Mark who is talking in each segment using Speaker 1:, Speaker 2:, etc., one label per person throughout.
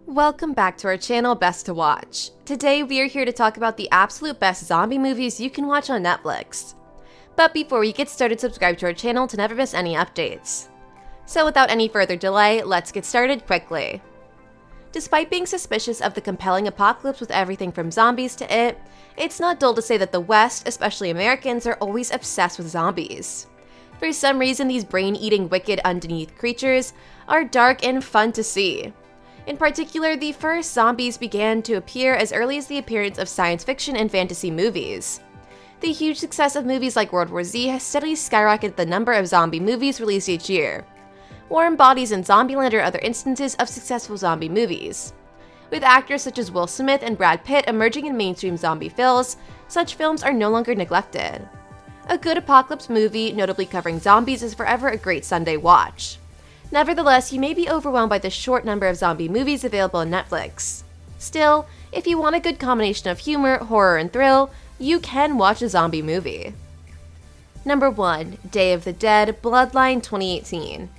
Speaker 1: Welcome back to our channel, Best to Watch. Today we are here to talk about the absolute best zombie movies you can watch on Netflix. But before we get started, subscribe to our channel to never miss any updates. So without any further delay, let's get started quickly. Despite being suspicious of the compelling apocalypse with everything from zombies to it, it's not dull to say that the West, especially Americans, are always obsessed with zombies. For some reason, these brain-eating, wicked, undeath creatures are dark and fun to see. In particular, the first zombies began to appear as early as the appearance of science fiction and fantasy movies. The huge success of movies like World War Z has steadily skyrocketed the number of zombie movies released each year. Warm Bodies and Zombieland are other instances of successful zombie movies. With actors such as Will Smith and Brad Pitt emerging in mainstream zombie films, such films are no longer neglected. A good apocalypse movie, notably covering zombies, is forever a great Sunday watch. Nevertheless, you may be overwhelmed by the short number of zombie movies available on Netflix. Still, if you want a good combination of humor, horror, and thrill, you can watch a zombie movie. Number 1. Day of the Dead, Bloodline 2018.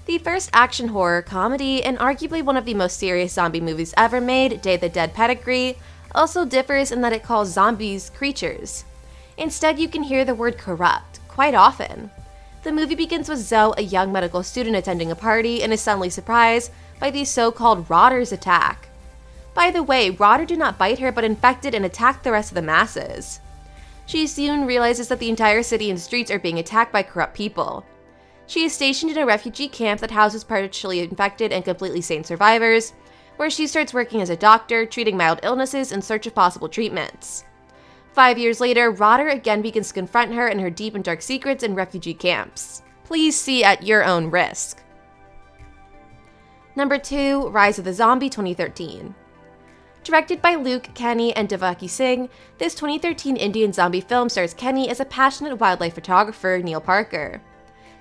Speaker 1: The first action horror comedy, and arguably one of the most serious zombie movies ever made, Day of the Dead pedigree, also differs in that it calls zombies creatures. Instead, you can hear the word corrupt quite often. The movie begins with Zoe, a young medical student attending a party, and is suddenly surprised by the so-called Rotters attack. By the way, Rotter did not bite her but infected and attacked the rest of the masses. She soon realizes that the entire city and streets are being attacked by corrupt people. She is stationed in a refugee camp that houses partially infected and completely sane survivors, where she starts working as a doctor, treating mild illnesses in search of possible treatments. 5 years later, Rotter again begins to confront her in her deep and dark secrets in refugee camps. Please see at your own risk. Number 2. Rise of the Zombie 2013. Directed by Luke, Kenny, and Devaki Singh, this 2013 Indian zombie film stars Kenny as a passionate wildlife photographer, Neil Parker.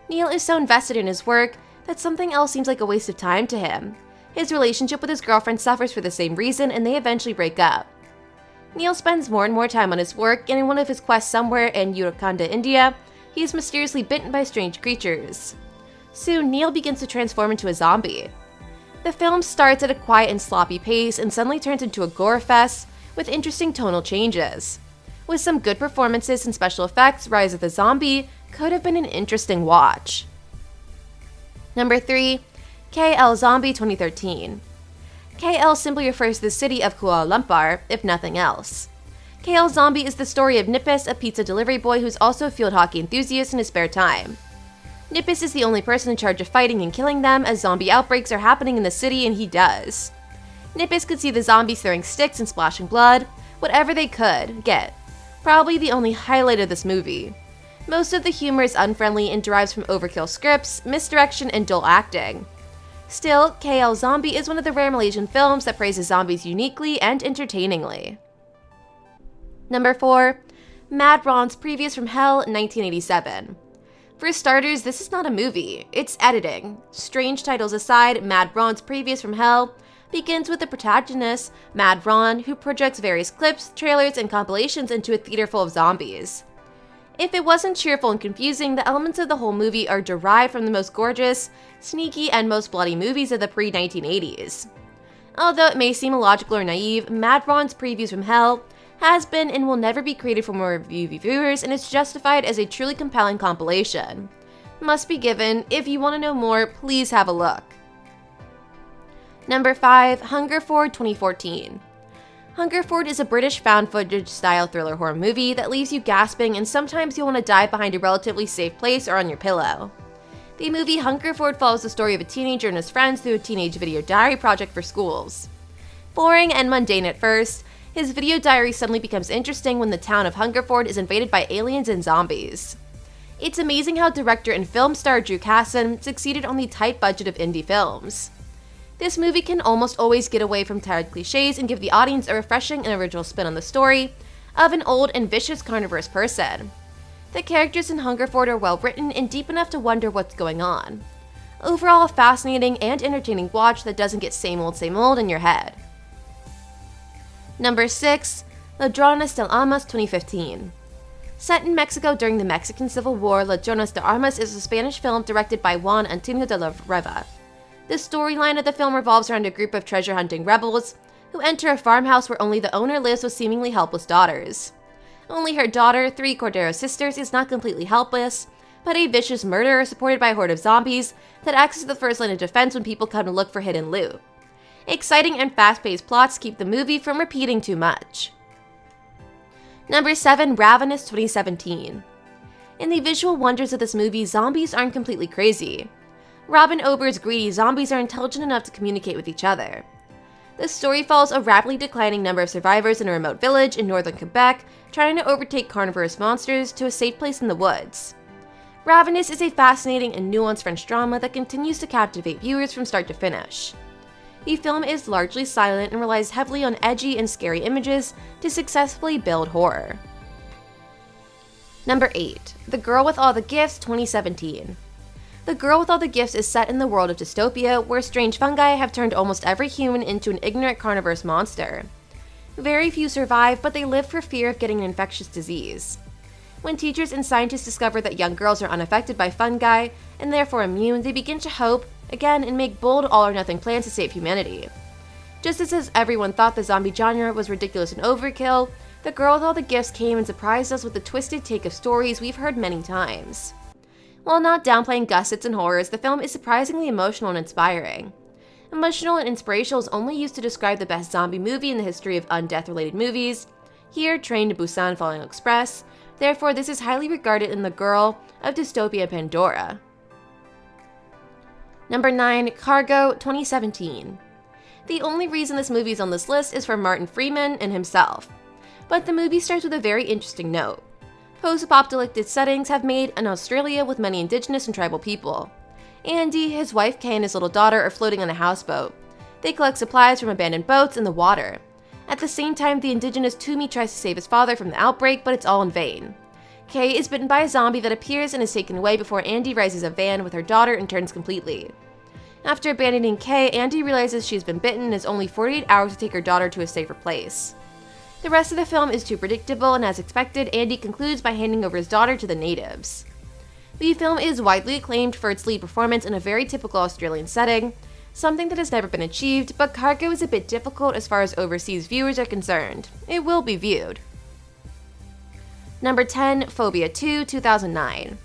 Speaker 1: Neil is so invested in his work that something else seems like a waste of time to him. His relationship with his girlfriend suffers for the same reason, and they eventually break up. Neil spends more and more time on his work, and in one of his quests somewhere in Uttarakhand, India, he is mysteriously bitten by strange creatures. Soon, Neil begins to transform into a zombie. The film starts at a quiet and sloppy pace and suddenly turns into a gore fest with interesting tonal changes. With some good performances and special effects, Rise of the Zombie could have been an interesting watch. Number 3. KL Zombie 2013. KL simply refers to the city of Kuala Lumpur, if nothing else. KL Zombie is the story of Nippes, a pizza delivery boy who's also a field hockey enthusiast in his spare time. Nippes is the only person in charge of fighting and killing them, as zombie outbreaks are happening in the city, and he does. Nippes could see the zombies throwing sticks and splashing blood, whatever they could get. Probably the only highlight of this movie. Most of the humor is unfriendly and derives from overkill scripts, misdirection, and dull acting. Still, KL Zombie is one of the rare Malaysian films that praises zombies uniquely and entertainingly. Number 4. Mad Ron's Previews from Hell 1987. For starters, this is not a movie, it's editing. Strange titles aside, Mad Ron's Previews from Hell begins with the protagonist, Mad Ron, who projects various clips, trailers, and compilations into a theater full of zombies. If it wasn't cheerful and confusing, the elements of the whole movie are derived from the most gorgeous, sneaky, and most bloody movies of the pre-1980s. Although it may seem illogical or naive, Mad Ron's Previews from Hell has been and will never be created for more viewers, and is justified as a truly compelling compilation. Must be given. If you want to know more, please have a look. Number 5. Hungerford 2014. Hungerford is a British found footage-style thriller horror movie that leaves you gasping, and sometimes you'll want to dive behind a relatively safe place or on your pillow. The movie Hungerford follows the story of a teenager and his friends through a teenage video diary project for schools. Boring and mundane at first, his video diary suddenly becomes interesting when the town of Hungerford is invaded by aliens and zombies. It's amazing how director and film star Drew Casson succeeded on the tight budget of indie films. This movie can almost always get away from tired cliches and give the audience a refreshing and original spin on the story of an old and vicious carnivorous person. The characters in Hungerford are well written and deep enough to wonder what's going on. Overall, a fascinating and entertaining watch that doesn't get same old in your head. Number 6. Ladrones de Armas 2015. Set in Mexico during the Mexican Civil War, Ladrones de Armas is a Spanish film directed by Juan Antonio de la Riva. The storyline of the film revolves around a group of treasure-hunting rebels who enter a farmhouse where only the owner lives with seemingly helpless daughters. Only her daughter, 3 Cordero sisters, is not completely helpless, but a vicious murderer supported by a horde of zombies that acts as the first line of defense when people come to look for hidden loot. Exciting and fast-paced plots keep the movie from repeating too much. Number 7, Ravenous 2017. In the visual wonders of this movie, zombies aren't completely crazy. Robin Ober's greedy zombies are intelligent enough to communicate with each other. The story follows a rapidly declining number of survivors in a remote village in northern Quebec trying to overtake carnivorous monsters to a safe place in the woods. Ravenous is a fascinating and nuanced French drama that continues to captivate viewers from start to finish. The film is largely silent and relies heavily on edgy and scary images to successfully build horror. Number 8, The Girl with All the Gifts 2017. The Girl with All the Gifts is set in the world of dystopia, where strange fungi have turned almost every human into an ignorant carnivorous monster. Very few survive, but they live for fear of getting an infectious disease. When teachers and scientists discover that young girls are unaffected by fungi, and therefore immune, they begin to hope, again, and make bold all-or-nothing plans to save humanity. Just as everyone thought the zombie genre was ridiculous and overkill, The Girl with All the Gifts came and surprised us with a twisted take of stories we've heard many times. While not downplaying gussets and horrors, the film is surprisingly emotional and inspiring. Emotional and inspirational is only used to describe the best zombie movie in the history of undeath-related movies. Here, Train to Busan Falling Express. Therefore, this is highly regarded in the Girl of Dystopia Pandora. Number 9, Cargo 2017. The only reason this movie is on this list is for Martin Freeman and himself. But the movie starts with a very interesting note. Post-apocalyptic settings have made an Australia with many indigenous and tribal people. Andy, his wife Kay, and his little daughter are floating on a houseboat. They collect supplies from abandoned boats in the water. At the same time, the indigenous Toomey tries to save his father from the outbreak, but it's all in vain. Kay is bitten by a zombie that appears and is taken away before Andy rises a van with her daughter and turns completely. After abandoning Kay, Andy realizes she's been bitten and has only 48 hours to take her daughter to a safer place. The rest of the film is too predictable, and as expected, Andy concludes by handing over his daughter to the natives. The film is widely acclaimed for its lead performance in a very typical Australian setting, something that has never been achieved, but Cargo is a bit difficult as far as overseas viewers are concerned. It will be viewed. Number 10, Phobia 2, 2009.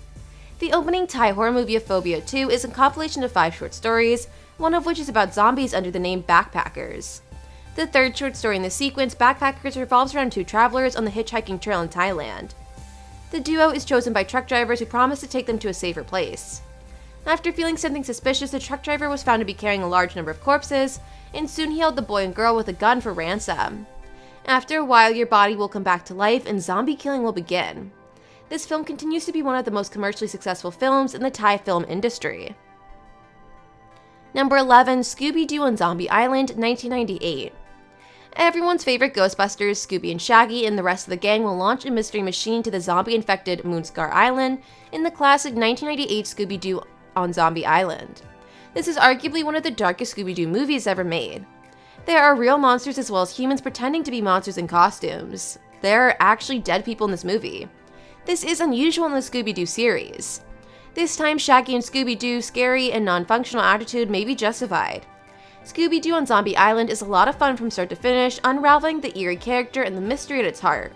Speaker 1: The opening Thai horror movie of Phobia 2 is a compilation of 5 short stories, one of which is about zombies under the name Backpackers. The third short story in the sequence, Backpackers, revolves around 2 travelers on the hitchhiking trail in Thailand. The duo is chosen by truck drivers who promise to take them to a safer place. After feeling something suspicious, the truck driver was found to be carrying a large number of corpses, and soon he held the boy and girl with a gun for ransom. After a while, your body will come back to life and zombie killing will begin. This film continues to be one of the most commercially successful films in the Thai film industry. Number 11, Scooby-Doo on Zombie Island, 1998. Everyone's favorite Ghostbusters, Scooby and Shaggy, and the rest of the gang will launch a mystery machine to the zombie-infected Moonscar Island in the classic 1998 Scooby-Doo on Zombie Island. This is arguably one of the darkest Scooby-Doo movies ever made. There are real monsters as well as humans pretending to be monsters in costumes. There are actually dead people in this movie. This is unusual in the Scooby-Doo series. This time, Shaggy and Scooby-Doo's scary and non-functional attitude may be justified. Scooby-Doo on Zombie Island is a lot of fun from start to finish, unraveling the eerie character and the mystery at its heart.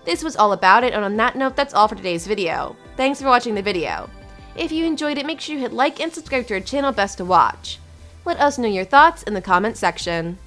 Speaker 1: This was all about it, and on that note, that's all for today's video. Thanks for watching the video. If you enjoyed it, make sure you hit like and subscribe to our channel Best to Watch. Let us know your thoughts in the comment section.